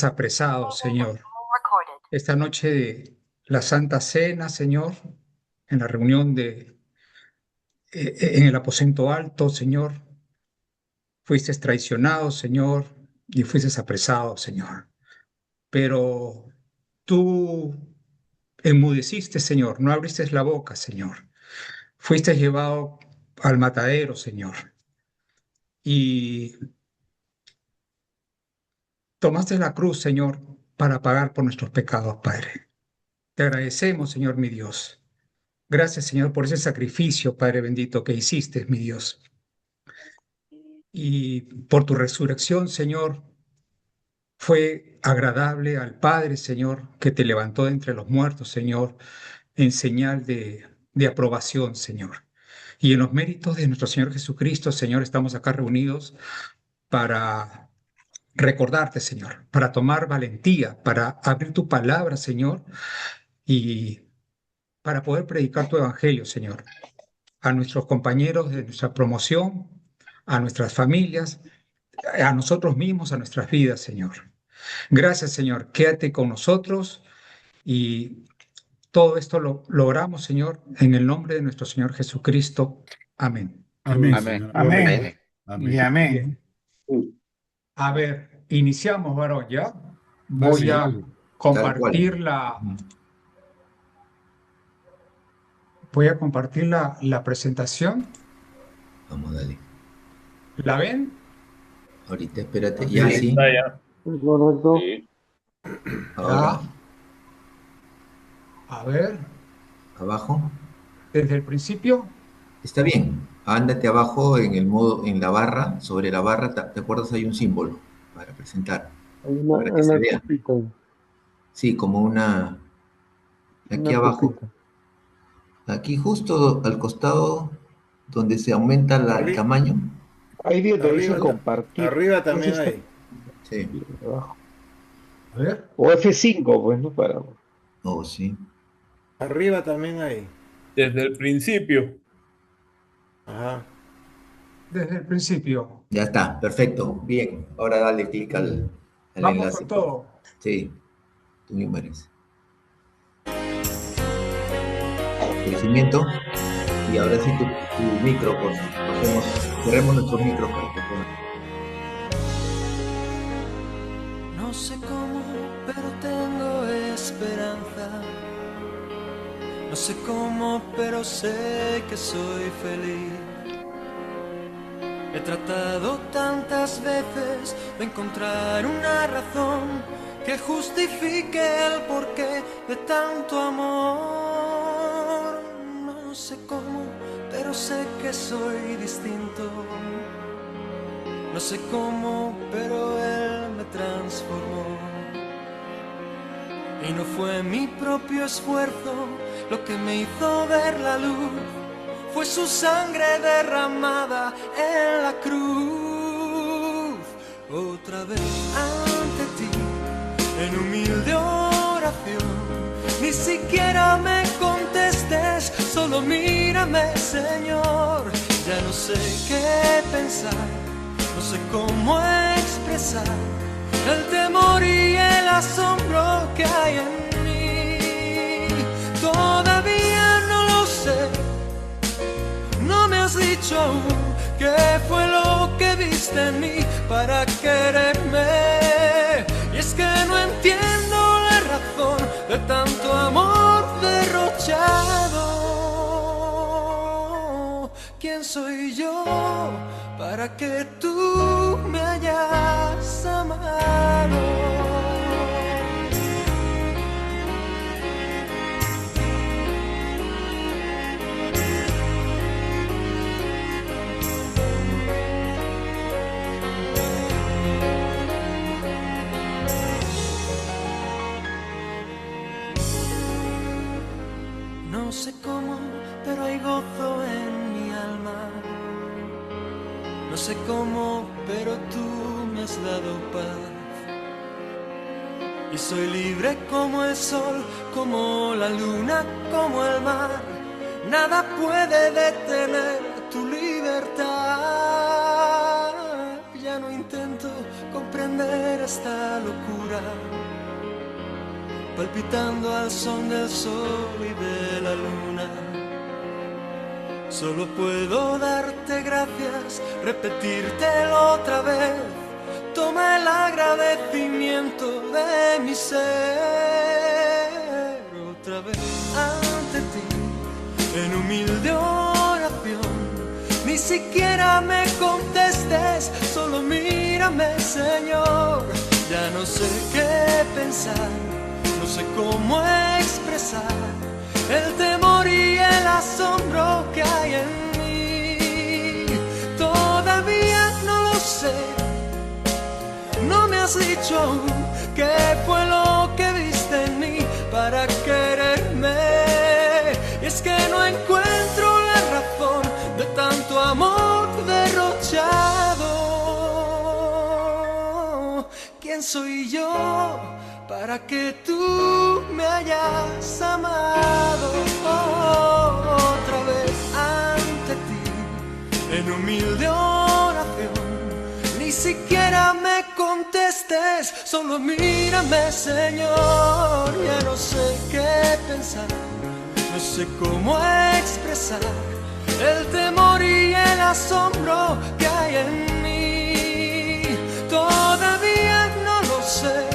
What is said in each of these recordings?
apresados, Señor. Esta noche de la Santa Cena, Señor, en la reunión en el aposento alto, Señor, fuiste traicionado, Señor, y fuiste apresado, Señor. Pero tú enmudeciste, Señor, no abriste la boca, Señor. Fuiste llevado al matadero, Señor, y tomaste la cruz, Señor, para pagar por nuestros pecados, Padre. Te agradecemos, Señor, mi Dios. Gracias, Señor, por ese sacrificio, Padre bendito, que hiciste, mi Dios. Y por tu resurrección, Señor, fue agradable al Padre, Señor, que te levantó de entre los muertos, Señor, en señal de aprobación, Señor. Y en los méritos de nuestro Señor Jesucristo, Señor, estamos acá reunidos para recordarte, Señor, para tomar valentía, para abrir tu palabra, Señor, y para poder predicar tu evangelio, Señor, a nuestros compañeros de nuestra promoción, a nuestras familias, a nosotros mismos, a nuestras vidas, Señor. Gracias, Señor. Quédate con nosotros y todo esto lo logramos, Señor, en el nombre de nuestro Señor Jesucristo. Amén. Amén, Amén. Señor. Amén. Amén. Y amén. A ver, iniciamos, varón, ¿ya? Así Voy es. a Tal compartir cual. la presentación. Vamos, dale. ¿La ven? Ahorita, espérate. Ok. Ya, sí. Está ya. Correcto. Sí. Ahora, A ver, abajo. desde el principio. Está bien. Ándate abajo en el modo, en la barra. Sobre la barra, ¿te acuerdas? Hay un símbolo para presentar. Hay Para que se una vea. copita. Sí, como una. Aquí Una abajo. copita. Aquí justo al costado, donde se aumenta el tamaño. Ahí donde dice Arriba, compartir. arriba también Ese está hay. Sí. abajo. A ver, O F5, pues, ¿no? Para... Oh, sí. Arriba también hay. Desde el principio. Ajá. desde el principio. Ya está, perfecto. Bien. Ahora dale clic al Vamos enlace. con todo. Sí, tú mismo eres. Crecimiento. Y ahora sí tu micrófono. Cerremos nuestros micros para que puedan. No sé cómo, pero tengo esperanza. No sé cómo, pero sé que soy feliz. He tratado tantas veces de encontrar una razón que justifique el porqué de tanto amor. No sé cómo, pero sé que soy distinto. No sé cómo, pero él me transformó. Y no fue mi propio esfuerzo lo que me hizo ver la luz. Fue su sangre derramada en la cruz. Otra vez ante ti, en humilde oración. Ni siquiera me contestes, solo mírame, Señor. Ya no sé qué pensar, no sé cómo expresar el temor y el asombro que hay en mí. Todavía no lo sé. No me has dicho aún qué fue lo que viste en mí para quererme. Y es que no entiendo la razón de tanto amor derrochado. ¿Quién soy yo para que tú me hayas amado? No sé cómo, pero hay gozo en mi alma. No sé cómo, pero tú me has dado paz. Y soy libre como el sol, como la luna, como el mar. Nada puede detener tu libertad. Ya no intento comprender esta locura. oscura, palpitando al son del sol y de la luna. Solo puedo darte gracias, repetírtelo otra vez. Toma el agradecimiento de mi ser otra vez ante ti, en humilde oración. Ni siquiera me contestes, solo mírame, Señor. Ya no sé qué pensar, no sé cómo expresar el temor y el asombro que hay en mí. Todavía no lo sé, no me has dicho aún qué fue lo que viste en mí para quererme. Y es que no encuentro la razón de tanto amor derrochado. ¿Quién soy yo para que tú me hayas amado otra vez ante ti, en humilde oración? Ni siquiera me contestes, solo mírame, Señor. Ya no sé qué pensar, no sé cómo expresar el temor y el asombro que hay en mí. Todavía no lo sé,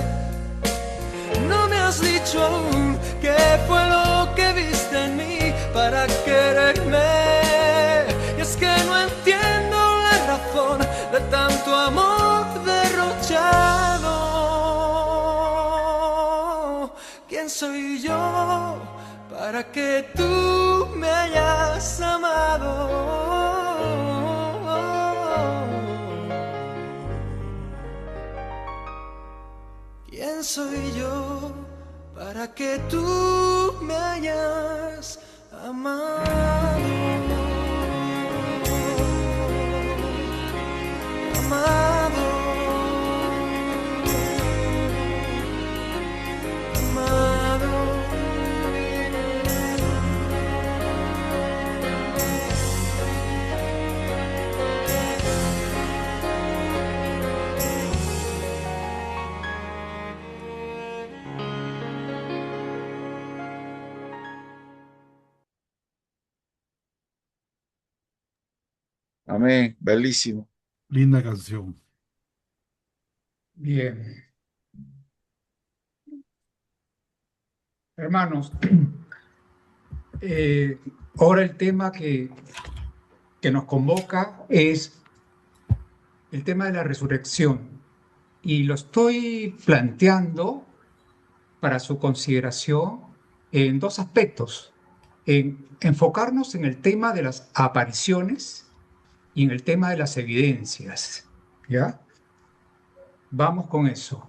no me has dicho aún qué fue lo que viste en mí para quererme. Y es que no entiendo la razón de tanto amor derrochado. ¿Quién soy yo para que tú me hayas amado? ¿Quién soy yo para que tú me hayas amado? Amado, amado. Amén, bellísimo. Linda canción. Bien. Hermanos, ahora el tema que nos convoca es el tema de la resurrección. Y lo estoy planteando para su consideración en dos aspectos. En enfocarnos en el tema de las apariciones y en el tema de las evidencias. ¿Ya? Vamos con eso.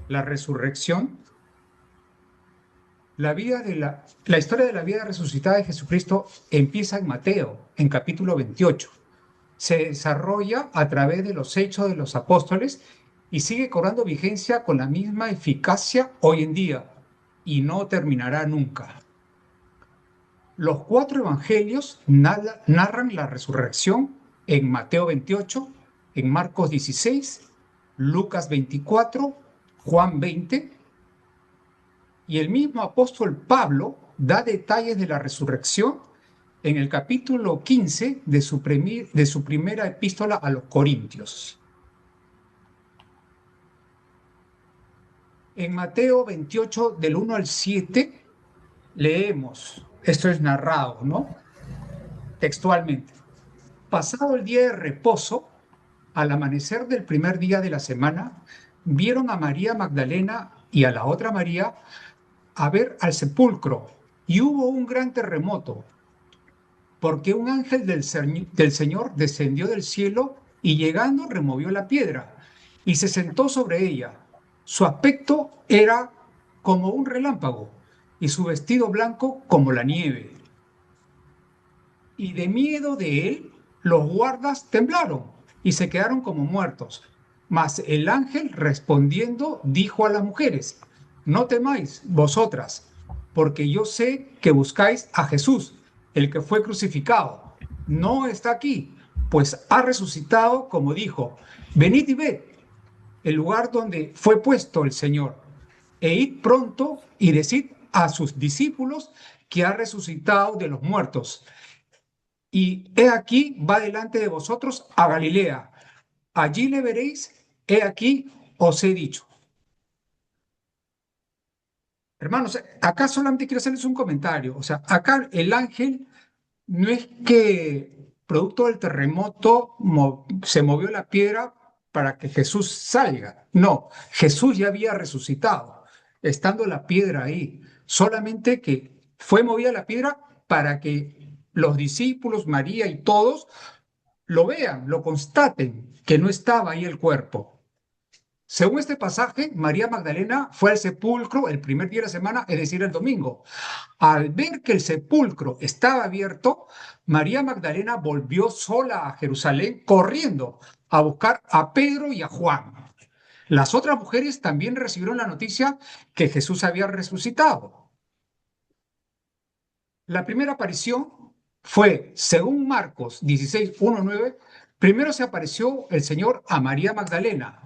La resurrección. La historia de la vida resucitada de Jesucristo empieza en Mateo, en capítulo 28. Se desarrolla a través de los hechos de los apóstoles y sigue cobrando vigencia con la misma eficacia hoy en día y no terminará nunca. Los 4 evangelios narran la resurrección en Mateo 28, en Marcos 16, Lucas 24, Juan 20, y el mismo apóstol Pablo da detalles de la resurrección en el capítulo 15 de su primera epístola a los Corintios. En Mateo 28, del 1 al 7, leemos, esto es narrado, ¿no? Textualmente. Pasado el día de reposo, al amanecer del primer día de la semana, vieron a María Magdalena y a la otra María a ver al sepulcro, y hubo un gran terremoto, porque un ángel del Señor descendió del cielo y llegando removió la piedra y se sentó sobre ella. Su aspecto era como un relámpago y su vestido blanco como la nieve. Y de miedo de él, los guardas temblaron y se quedaron como muertos. Mas el ángel respondiendo dijo a las mujeres: no temáis vosotras, porque yo sé que buscáis a Jesús, el que fue crucificado. No está aquí, pues ha resucitado como dijo. Venid y ved. el lugar donde fue puesto el Señor, e id pronto y decid a sus discípulos que ha resucitado de los muertos. Y he aquí va delante de vosotros a Galilea. Allí le veréis, he aquí os he dicho. Hermanos, acá solamente quiero hacerles un comentario. O sea, acá el ángel no es que producto del terremoto se movió la piedra para que Jesús salga. No, Jesús ya había resucitado, estando la piedra ahí. Solamente que fue movida la piedra para que los discípulos, María y todos lo vean, lo constaten, que no estaba ahí el cuerpo. Según este pasaje, María Magdalena fue al sepulcro el primer día de la semana, es decir, el domingo. Al ver que el sepulcro estaba abierto, María Magdalena volvió sola a Jerusalén corriendo a buscar a Pedro y a Juan. Las otras mujeres también recibieron la noticia que Jesús había resucitado. La primera aparición fue, según Marcos 16:1-9, primero se apareció el Señor a María Magdalena.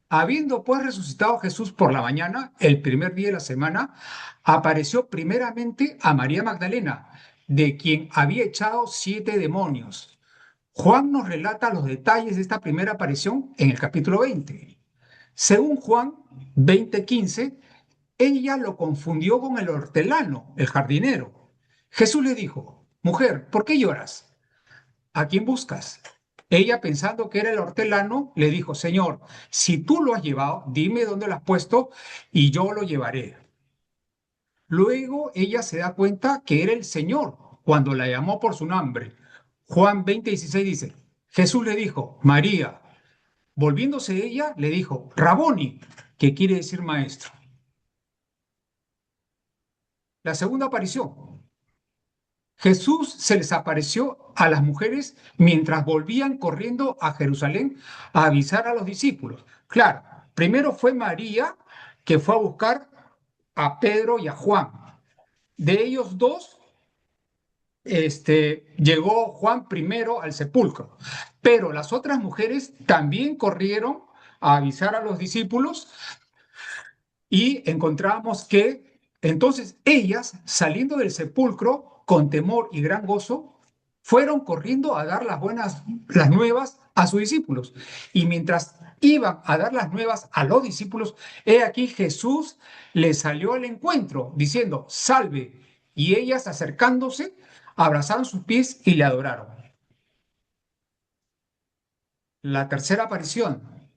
Habiendo pues resucitado Jesús por la mañana, el primer día de la semana, apareció primeramente a María Magdalena, de quien había echado 7 demonios. Juan nos relata los detalles de esta primera aparición en el capítulo 20. Según Juan 20:15, ella lo confundió con el hortelano, el jardinero. Jesús le dijo: mujer, ¿por qué lloras? ¿A quién buscas? Ella, pensando que era el hortelano, le dijo: Señor, si tú lo has llevado, dime dónde lo has puesto y yo lo llevaré. Luego ella se da cuenta que era el Señor cuando la llamó por su nombre. Juan 20:16 dice: Jesús le dijo: María. Volviéndose ella, le dijo: Raboni, que quiere decir maestro. La segunda aparición. Jesús se les apareció a las mujeres mientras volvían corriendo a Jerusalén a avisar a los discípulos. Claro, primero fue María, que fue a buscar a Pedro y a Juan. De ellos dos, llegó Juan primero al sepulcro, pero las otras mujeres también corrieron a avisar a los discípulos y encontramos que entonces ellas, saliendo del sepulcro con temor y gran gozo, fueron corriendo a dar las nuevas a sus discípulos. Y mientras iban a dar las nuevas a los discípulos, he aquí Jesús les salió al encuentro diciendo: salve. Y ellas, acercándose, abrazaron sus pies y le adoraron. La tercera aparición.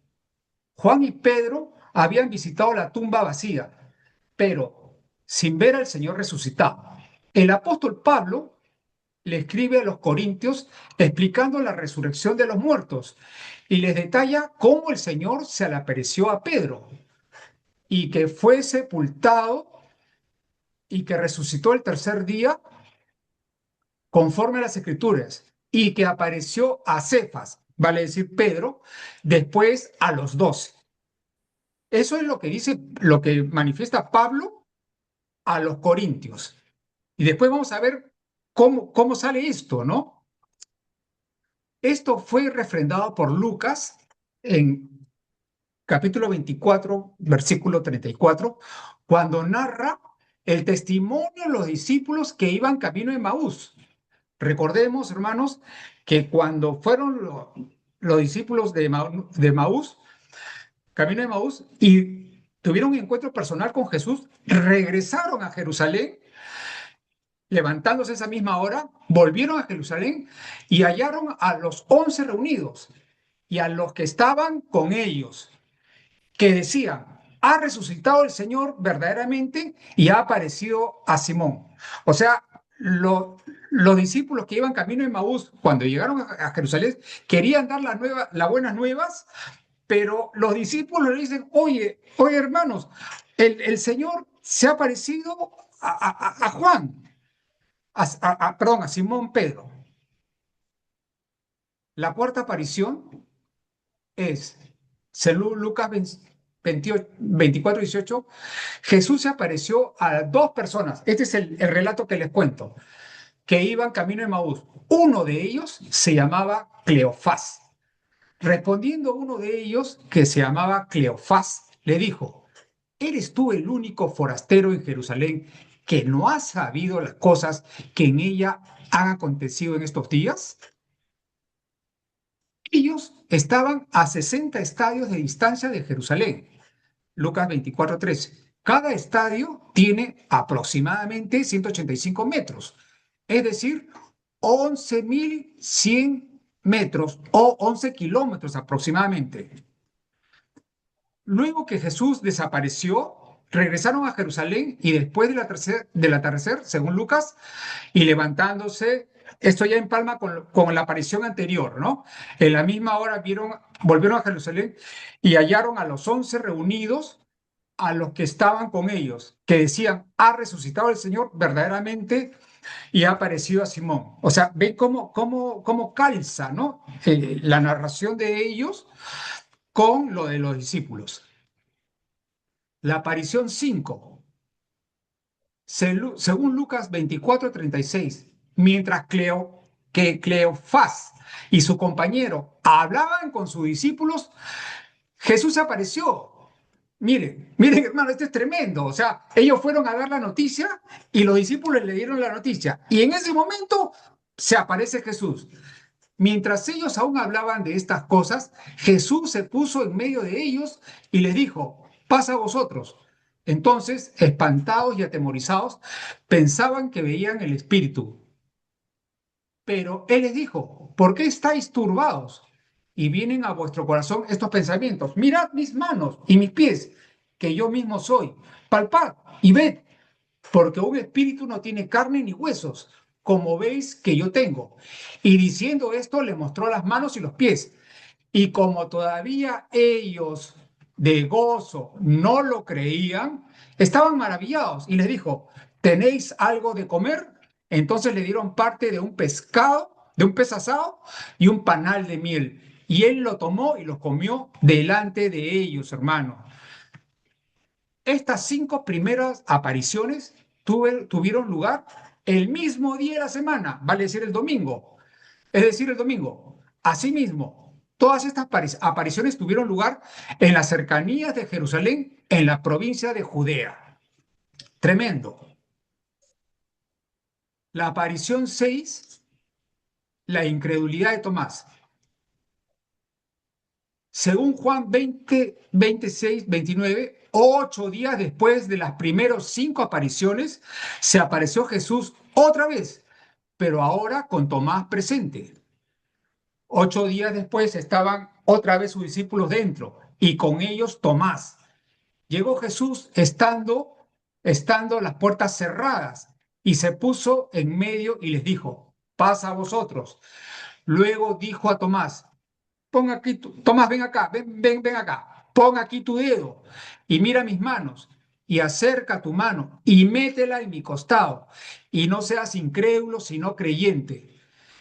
Juan y Pedro habían visitado la tumba vacía, pero sin ver al Señor resucitado. El apóstol Pablo le escribe a los corintios explicando la resurrección de los muertos y les detalla cómo el Señor se le apareció a Pedro y que fue sepultado y que resucitó el tercer día conforme a las Escrituras y que apareció a Cefas, vale decir Pedro, después a los 12. Eso es lo que dice, lo que manifiesta Pablo a los corintios. Y después vamos a ver cómo sale esto, ¿no? Esto fue refrendado por Lucas en capítulo 24, versículo 34, cuando narra el testimonio de los discípulos que iban camino de Maús. Recordemos, hermanos, que cuando fueron los discípulos de Maús, camino de Maús, y tuvieron un encuentro personal con Jesús, regresaron a Jerusalén, levantándose esa misma hora, volvieron a Jerusalén y hallaron a los 11 reunidos y a los que estaban con ellos, que decían: ha resucitado el Señor verdaderamente y ha aparecido a Simón. O sea, los discípulos que iban camino de Maús, cuando llegaron a Jerusalén, querían dar las buenas nuevas, pero los discípulos le dicen: oye hermanos, el Señor se ha aparecido a Juan, perdón, a Simón Pedro. La cuarta aparición es, según Lucas 24:18, Jesús se apareció a 2 personas. Este es el relato que les cuento, que iban camino de Maús. Uno de ellos se llamaba Cleofás Respondiendo uno de ellos, que se llamaba Cleofás, le dijo, ¿eres tú el único forastero en Jerusalén que no ha sabido las cosas que en ella han acontecido en estos días? Ellos estaban a 60 estadios de distancia de Jerusalén. Lucas 24:13. Cada estadio tiene aproximadamente 185 metros, es decir, 11.100 metros o 11 kilómetros aproximadamente. Luego que Jesús desapareció, regresaron a Jerusalén y después del atardecer, según Lucas, y levantándose, esto ya empalma con la aparición anterior, ¿no? En la misma hora volvieron a Jerusalén y hallaron a los 11 reunidos, a los que estaban con ellos, que decían, ha resucitado el Señor verdaderamente y ha aparecido a Simón. O sea, ven cómo calza, ¿no? La narración de ellos con lo de los discípulos. La aparición 5, según Lucas 24:36, mientras Cleofás y su compañero hablaban con sus discípulos, Jesús se apareció. Miren, miren, hermano, esto es tremendo. O sea, ellos fueron a dar la noticia y los discípulos le dieron la noticia. Y en ese momento se aparece Jesús. Mientras ellos aún hablaban de estas cosas, Jesús se puso en medio de ellos y les dijo, paz a vosotros. Entonces, espantados y atemorizados, pensaban que veían el Espíritu. Pero Él les dijo, ¿por qué estáis turbados? Y vienen a vuestro corazón estos pensamientos. Mirad mis manos y mis pies, que yo mismo soy. Palpad y ved, porque un espíritu no tiene carne ni huesos, como veis que yo tengo. Y diciendo esto, le mostró las manos y los pies. Y como todavía ellos de gozo no lo creían, estaban maravillados. Y les dijo, ¿tenéis algo de comer? Entonces le dieron parte de un pescado, de un pez asado y un panal de miel. Y él lo tomó y lo comió delante de ellos, hermanos. Estas 5 primeras apariciones tuvieron lugar el mismo día de la semana, vale decir el domingo. Es decir, el domingo. Asimismo, todas estas apariciones tuvieron lugar en las cercanías de Jerusalén, en la provincia de Judea. Tremendo. La aparición 6, la incredulidad de Tomás. Según Juan 20, 26, 29, 8 días después de las primeras 5 apariciones, se apareció Jesús otra vez, pero ahora con Tomás presente. 8 días después estaban otra vez sus discípulos dentro y con ellos Tomás. Llegó Jesús estando las puertas cerradas y se puso en medio y les dijo, paz a vosotros. Luego dijo a Tomás, pon aquí, Tomás, ven acá, ven acá, pon aquí tu dedo y mira mis manos y acerca tu mano y métela en mi costado y no seas incrédulo sino creyente.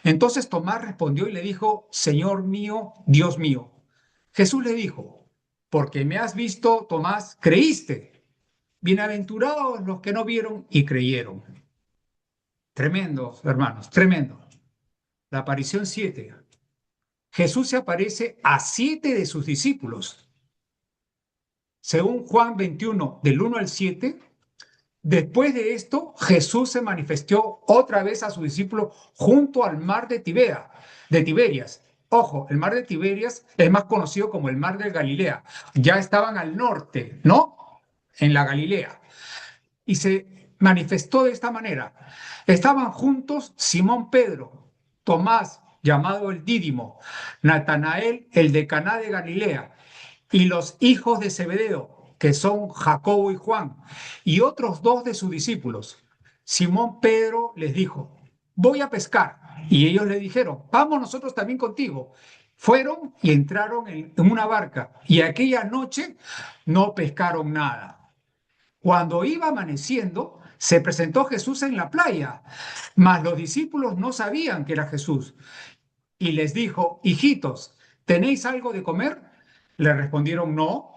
Entonces Tomás respondió y le dijo, Señor mío, Dios mío. Jesús le dijo, porque me has visto, Tomás, creíste. Bienaventurados los que no vieron y creyeron. Tremendo, hermanos, tremendo. La aparición 7. Jesús se aparece a 7 de sus discípulos. Según Juan 21, del 1 al 7, después de esto, Jesús se manifestó otra vez a sus discípulos junto al mar de Tiberias. Ojo, el mar de Tiberias es más conocido como el mar de Galilea. Ya estaban al norte, ¿no? En la Galilea. Y se manifestó de esta manera. Estaban juntos Simón Pedro, Tomás, llamado el Dídimo, Natanael, el de Caná de Galilea, y los hijos de Zebedeo, que son Jacobo y Juan, y otros 2 de sus discípulos. Simón Pedro les dijo, voy a pescar. Y ellos le dijeron, vamos nosotros también contigo. Fueron y entraron en una barca, y aquella noche no pescaron nada. Cuando iba amaneciendo, se presentó Jesús en la playa, mas los discípulos no sabían que era Jesús. Y les dijo, hijitos, ¿tenéis algo de comer? Le respondieron, no.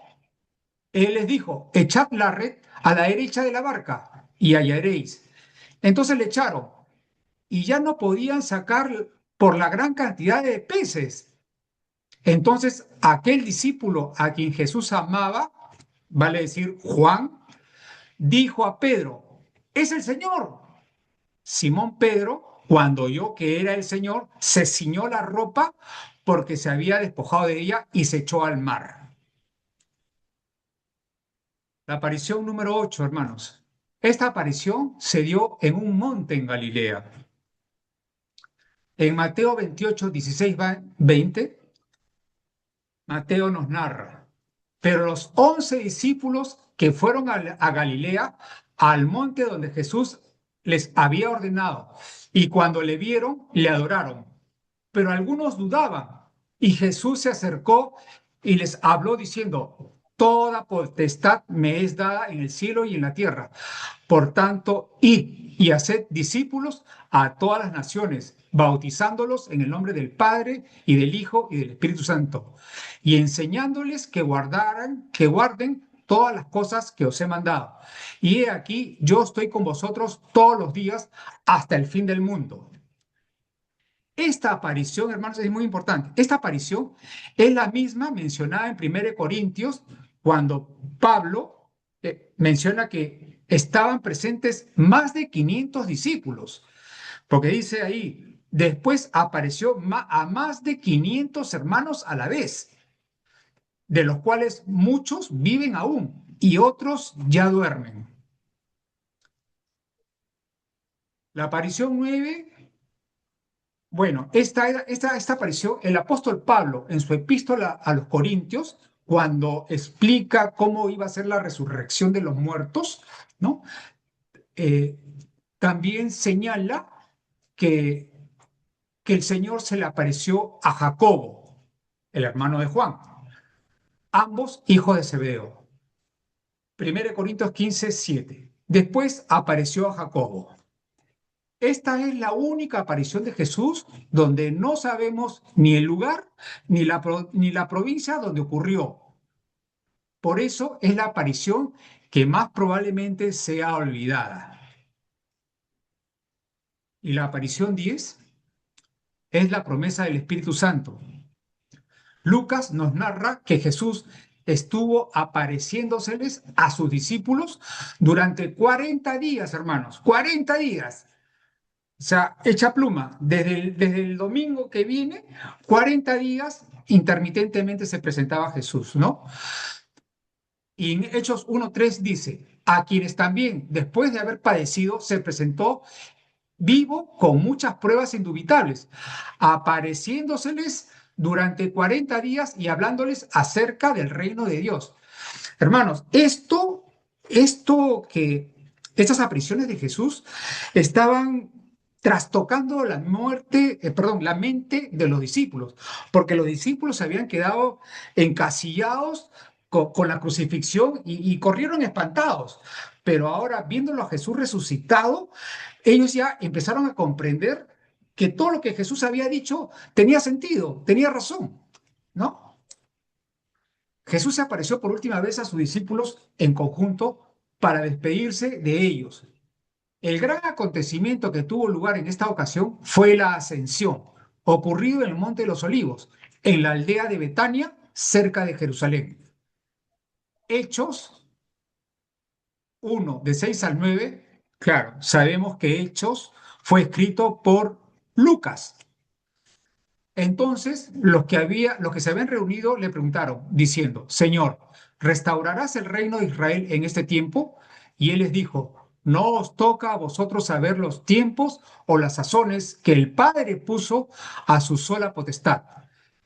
Él les dijo, echad la red a la derecha de la barca y hallaréis. Entonces le echaron y ya no podían sacar por la gran cantidad de peces. Entonces, aquel discípulo a quien Jesús amaba, vale decir Juan, dijo a Pedro, es el Señor. Simón Pedro, cuando oyó que era el Señor, se ciñó la ropa porque se había despojado de ella y se echó al mar. La aparición número 8, hermanos. Esta aparición se dio en un monte en Galilea. En Mateo 28, 16, 20, Mateo nos narra, pero los 11 discípulos que fueron a Galilea, al monte donde Jesús les había ordenado, y cuando le vieron, le adoraron. Pero algunos dudaban, y Jesús se acercó y les habló diciendo, toda potestad me es dada en el cielo y en la tierra. Por tanto, id y haced discípulos a todas las naciones, bautizándolos en el nombre del Padre y del Hijo y del Espíritu Santo, y enseñándoles que guarden todas las cosas que os he mandado. Y he aquí, yo estoy con vosotros todos los días hasta el fin del mundo. Esta aparición, hermanos, es muy importante. Esta aparición es la misma mencionada en 1 Corintios, cuando Pablo menciona que estaban presentes más de 500 discípulos, porque dice ahí, después apareció a más de 500 hermanos a la vez, de los cuales muchos viven aún y otros ya duermen. La aparición 9. Bueno, esta aparición, el apóstol Pablo en su epístola a los Corintios, cuando explica cómo iba a ser la resurrección de los muertos, ¿no? Eh, También señala que el Señor se le apareció a Jacobo, el hermano de Juan, ambos hijos de Zebedeo. 1 Corintios 15, 7. Después apareció a Jacobo. Esta es la única aparición de Jesús donde no sabemos ni el lugar ni la provincia donde ocurrió. Por eso es la aparición que más probablemente sea olvidada. Y la aparición 10 es la promesa del Espíritu Santo. Lucas nos narra que Jesús estuvo apareciéndoseles a sus discípulos durante 40 días, hermanos, 40 días. O sea, echa pluma, desde el domingo que viene, 40 días intermitentemente se presentaba Jesús, ¿no? Y en Hechos 1:3 dice, a quienes también, después de haber padecido, se presentó vivo con muchas pruebas indubitables, apareciéndoseles durante 40 días y hablándoles acerca del reino de Dios. Hermanos, estas apariciones de Jesús estaban trastocando la mente de los discípulos, porque los discípulos se habían quedado encasillados con la crucifixión y corrieron espantados. Pero ahora, viéndolo a Jesús resucitado, ellos ya empezaron a comprender que todo lo que Jesús había dicho tenía sentido, tenía razón, ¿no? Jesús se apareció por última vez a sus discípulos en conjunto para despedirse de ellos. El gran acontecimiento que tuvo lugar en esta ocasión fue la ascensión, ocurrido en el Monte de los Olivos, en la aldea de Betania, cerca de Jerusalén. Hechos 1, de 6 al 9, claro, sabemos que Hechos fue escrito por Lucas. Entonces, los que se habían reunido le preguntaron, diciendo, Señor, ¿restaurarás el reino de Israel en este tiempo? Y él les dijo, no os toca a vosotros saber los tiempos o las sazones que el Padre puso a su sola potestad,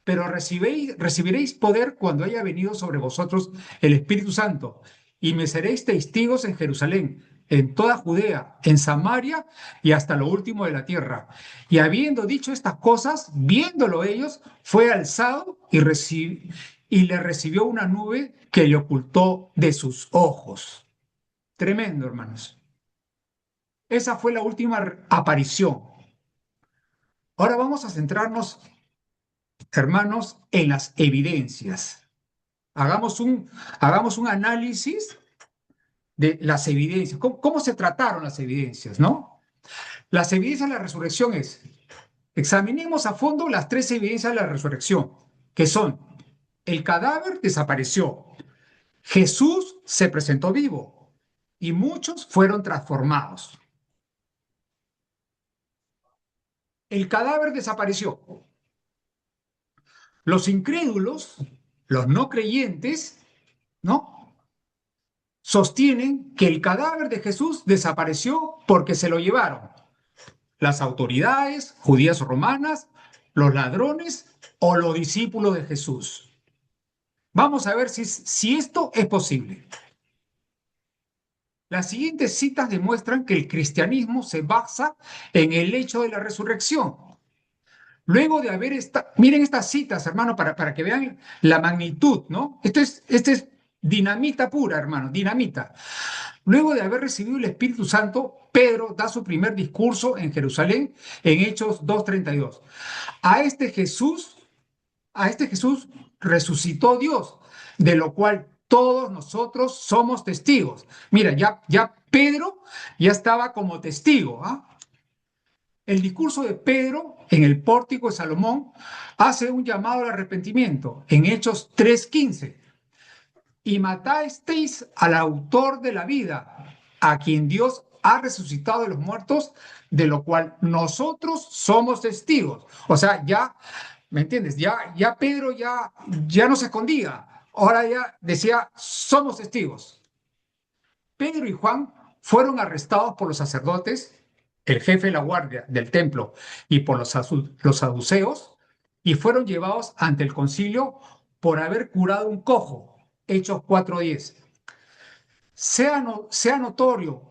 pero recibiréis poder cuando haya venido sobre vosotros el Espíritu Santo, y me seréis testigos en Jerusalén, en toda Judea, en Samaria y hasta lo último de la tierra. Y habiendo dicho estas cosas, viéndolo ellos, fue alzado y le recibió una nube que le ocultó de sus ojos. Tremendo, hermanos. Esa fue la última aparición. Ahora vamos a centrarnos, hermanos, en las evidencias. Hagamos un análisis de las evidencias. ¿Cómo se trataron las evidencias, no? Las evidencias de la resurrección examinemos a fondo las 3 evidencias de la resurrección. que son: el cadáver desapareció, Jesús se presentó vivo y muchos fueron transformados. El cadáver desapareció. Los incrédulos, los no creyentes, ¿no? Sostienen que el cadáver de Jesús desapareció porque se lo llevaron las autoridades judías o romanas, los ladrones o los discípulos de Jesús. Vamos a ver si esto es posible. Las siguientes citas demuestran que el cristianismo se basa en el hecho de la resurrección. Luego de haber miren estas citas, hermano, para que vean la magnitud, ¿no? Esto es dinamita pura, hermano, dinamita. Luego de haber recibido el Espíritu Santo, Pedro da su primer discurso en Jerusalén en Hechos 2:32. A este Jesús resucitó Dios, de lo cual todos nosotros somos testigos. Mira, ya Pedro ya estaba como testigo, ¿ah? El discurso de Pedro en el pórtico de Salomón hace un llamado al arrepentimiento en Hechos 3:15. Y matasteis al autor de la vida, a quien Dios ha resucitado de los muertos, de lo cual nosotros somos testigos. O sea, ya, ¿me entiendes? Ya Pedro ya no se escondía. Ahora ya decía, somos testigos. Pedro y Juan fueron arrestados por los sacerdotes, el jefe de la guardia del templo y por los saduceos, y fueron llevados ante el concilio por haber curado un cojo. Hechos 4:10. Sea notorio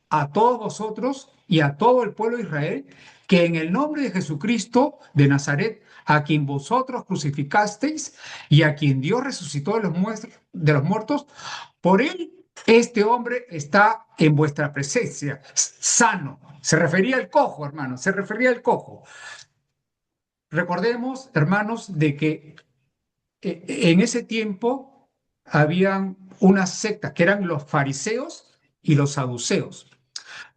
a todos vosotros y a todo el pueblo de Israel que en el nombre de Jesucristo de Nazaret, a quien vosotros crucificasteis y a quien Dios resucitó de los muertos, por él este hombre está en vuestra presencia, sano. Se refería al cojo, hermano, se refería al cojo. Recordemos, hermanos, de que en ese tiempo habían unas sectas que eran los fariseos y los saduceos.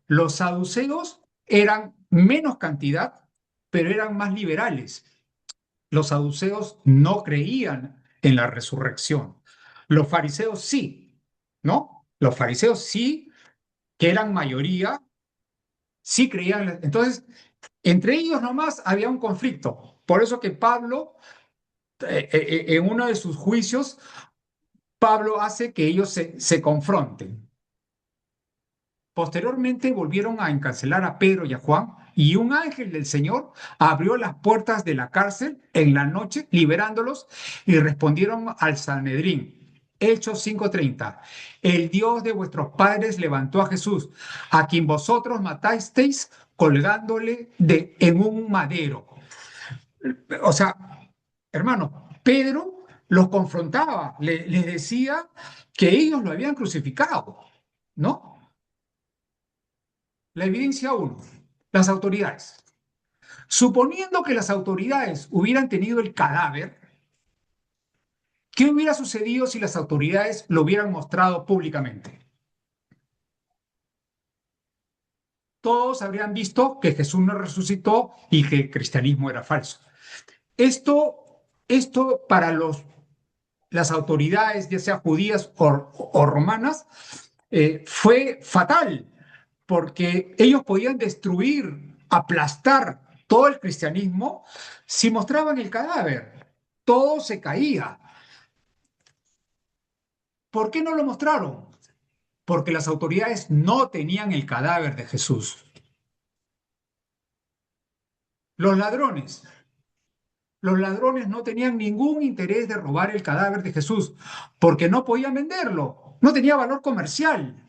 Los saduceos eran menos cantidad, pero eran más liberales. Los saduceos no creían en la resurrección. Los fariseos sí, ¿no? Los fariseos sí, que eran mayoría, sí creían. Entonces, entre ellos nomás había un conflicto. Por eso que Pablo, en uno de sus juicios, Pablo hace que ellos se confronten. Posteriormente volvieron a encarcelar a Pedro y a Juan, y un ángel del Señor abrió las puertas de la cárcel en la noche, liberándolos, y respondieron al Sanedrín. Hechos 5:30. El Dios de vuestros padres levantó a Jesús, a quien vosotros matasteis colgándole en un madero. O sea, hermano, Pedro los confrontaba, les decía que ellos lo habían crucificado, ¿no? La evidencia 1, las autoridades. Suponiendo que las autoridades hubieran tenido el cadáver, ¿qué hubiera sucedido si las autoridades lo hubieran mostrado públicamente? Todos habrían visto que Jesús no resucitó y que el cristianismo era falso. Esto para las autoridades, ya sea judías o romanas, fue fatal, porque ellos podían destruir, aplastar todo el cristianismo si mostraban el cadáver. Todo se caía. ¿Por qué no lo mostraron? Porque las autoridades no tenían el cadáver de Jesús. Los ladrones no tenían ningún interés de robar el cadáver de Jesús porque no podían venderlo, no tenía valor comercial.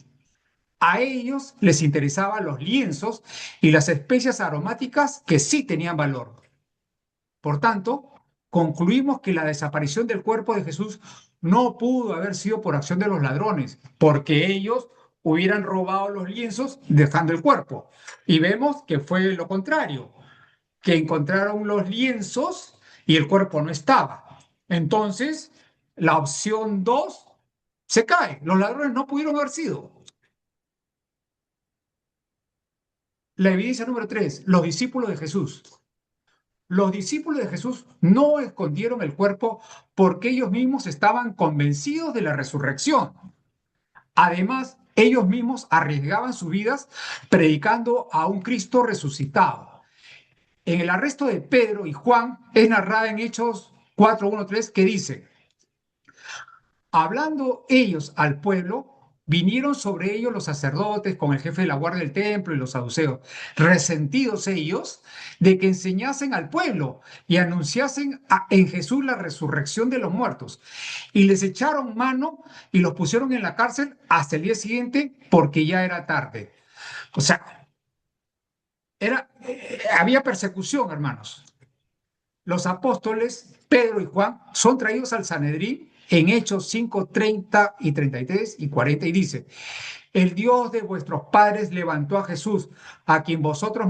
A ellos les interesaban los lienzos y las especias aromáticas que sí tenían valor. Por tanto, concluimos que la desaparición del cuerpo de Jesús no pudo haber sido por acción de los ladrones, porque ellos hubieran robado los lienzos dejando el cuerpo. Y vemos que fue lo contrario, que encontraron los lienzos y el cuerpo no estaba. Entonces, la opción 2 se cae. Los ladrones no pudieron haber sido. La evidencia número 3, los discípulos de Jesús. Los discípulos de Jesús no escondieron el cuerpo porque ellos mismos estaban convencidos de la resurrección. Además, ellos mismos arriesgaban sus vidas predicando a un Cristo resucitado. En el arresto de Pedro y Juan es narrada en Hechos 4:1-3 que dice: hablando ellos al pueblo, vinieron sobre ellos los sacerdotes con el jefe de la guardia del templo y los saduceos, resentidos ellos de que enseñasen al pueblo y anunciasen en Jesús la resurrección de los muertos. Y les echaron mano y los pusieron en la cárcel hasta el día siguiente porque ya era tarde. O sea, había persecución, hermanos. Los apóstoles Pedro y Juan son traídos al Sanedrín en Hechos 5:30 y 33 y 40 y dice: el Dios de vuestros padres levantó a Jesús, a quien vosotros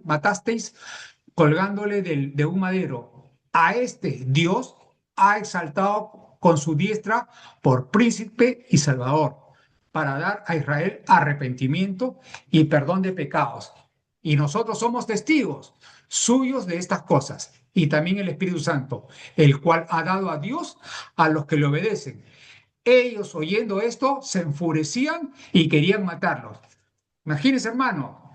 matasteis colgándole de un madero. A este Dios ha exaltado con su diestra por príncipe y salvador, para dar a Israel arrepentimiento y perdón de pecados. Y nosotros somos testigos suyos de estas cosas, y también el Espíritu Santo, el cual ha dado a Dios a los que le obedecen. Ellos, oyendo esto, se enfurecían y querían matarlos. Imagínense, hermano,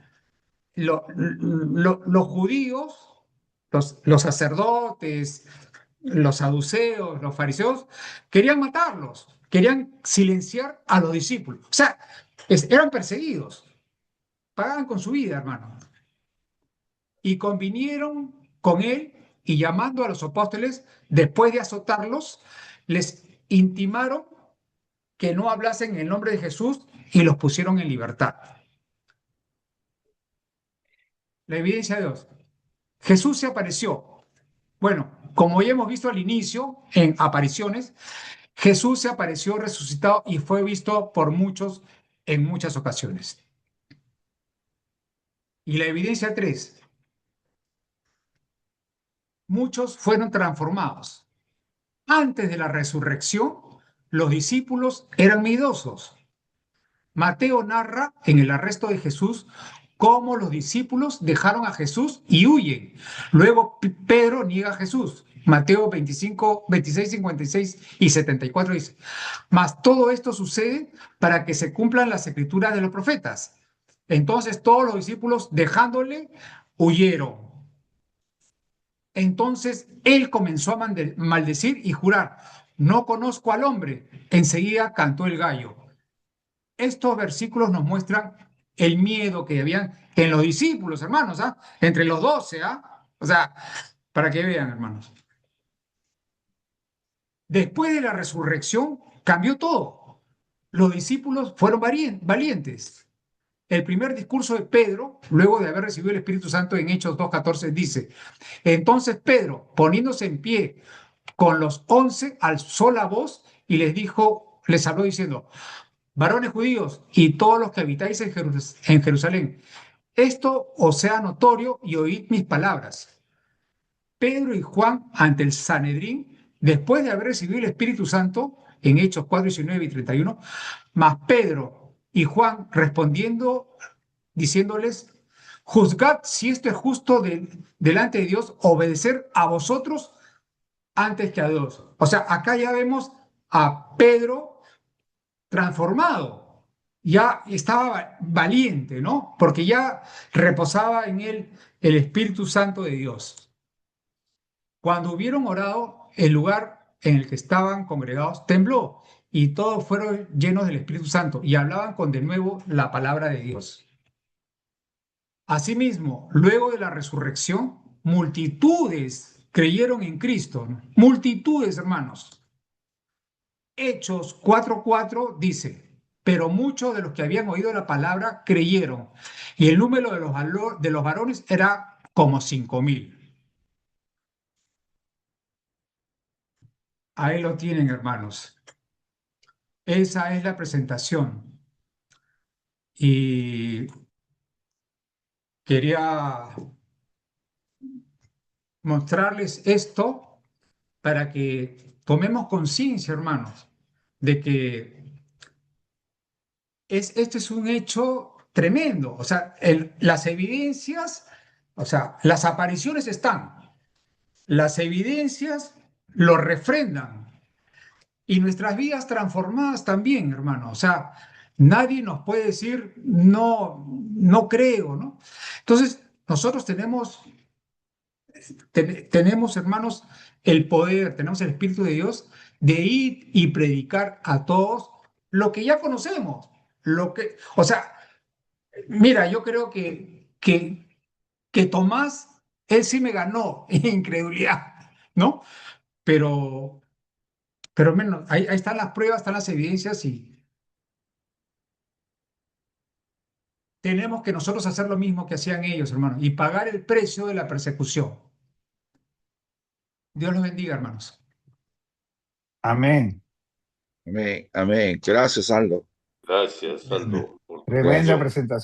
los judíos, los sacerdotes, los saduceos, los fariseos, querían matarlos, querían silenciar a los discípulos. O sea, eran perseguidos, pagaban con su vida, hermano. Y convinieron con él y llamando a los apóstoles, después de azotarlos, les intimaron que no hablasen en el nombre de Jesús y los pusieron en libertad. La evidencia de Dios. Jesús se apareció. Bueno, como ya hemos visto al inicio, en apariciones, Jesús se apareció resucitado y fue visto por muchos en muchas ocasiones. Y la evidencia 3. Muchos fueron transformados. Antes de la resurrección, los discípulos eran miedosos. Mateo narra en el arresto de Jesús cómo los discípulos dejaron a Jesús y huyen. Luego Pedro niega a Jesús. Mateo 25, 26, 56 y 74 dice: mas todo esto sucede para que se cumplan las escrituras de los profetas. Entonces todos los discípulos, dejándole, huyeron. Entonces él comenzó a maldecir y jurar: no conozco al hombre. Enseguida cantó el gallo. Estos versículos nos muestran el miedo que habían en los discípulos, hermanos, entre los 12, o sea, para que vean, hermanos. Después de la resurrección cambió todo. Los discípulos fueron valientes. El primer discurso de Pedro, luego de haber recibido el Espíritu Santo en Hechos 2:14, dice: entonces Pedro, poniéndose en pie con los 11, alzó la voz y les habló diciendo: varones judíos y todos los que habitáis en Jerusalén, esto os sea notorio y oíd mis palabras. Pedro y Juan ante el Sanedrín, después de haber recibido el Espíritu Santo, en Hechos 4:19 y 31, mas Pedro y Juan respondiendo, diciéndoles: juzgad si esto es justo delante de Dios, obedecer a vosotros antes que a Dios. O sea, acá ya vemos a Pedro transformado, ya estaba valiente, ¿no? Porque ya reposaba en él el Espíritu Santo de Dios. Cuando hubieron orado, el lugar en el que estaban congregados tembló y todos fueron llenos del Espíritu Santo y hablaban con de nuevo la palabra de Dios. Asimismo, luego de la resurrección, multitudes creyeron en Cristo, ¿no? Multitudes, hermanos. Hechos 4:4 dice: pero muchos de los que habían oído la palabra creyeron, y el número de los varones era como 5,000. Ahí lo tienen, hermanos. Esa es la presentación. Y quería mostrarles esto para que tomemos conciencia, hermanos, de que este es un hecho tremendo. O sea, las evidencias, o sea, las apariciones están, las evidencias lo refrendan y nuestras vidas transformadas también, hermano. O sea, nadie nos puede decir, no, no creo, ¿no? Entonces, nosotros tenemos, hermanos, el poder, tenemos el Espíritu de Dios de ir y predicar a todos lo que ya conocemos. O sea, mira, yo creo que Tomás, él sí me ganó en incredulidad, ¿no? Pero, pero menos, ahí están las pruebas, están las evidencias y tenemos que nosotros hacer lo mismo que hacían ellos, hermanos, y pagar el precio de la persecución. Dios los bendiga, hermanos. Amén. Amén, amén. Gracias, Aldo. Gracias, Aldo, por tu Tremenda presentación. presentación.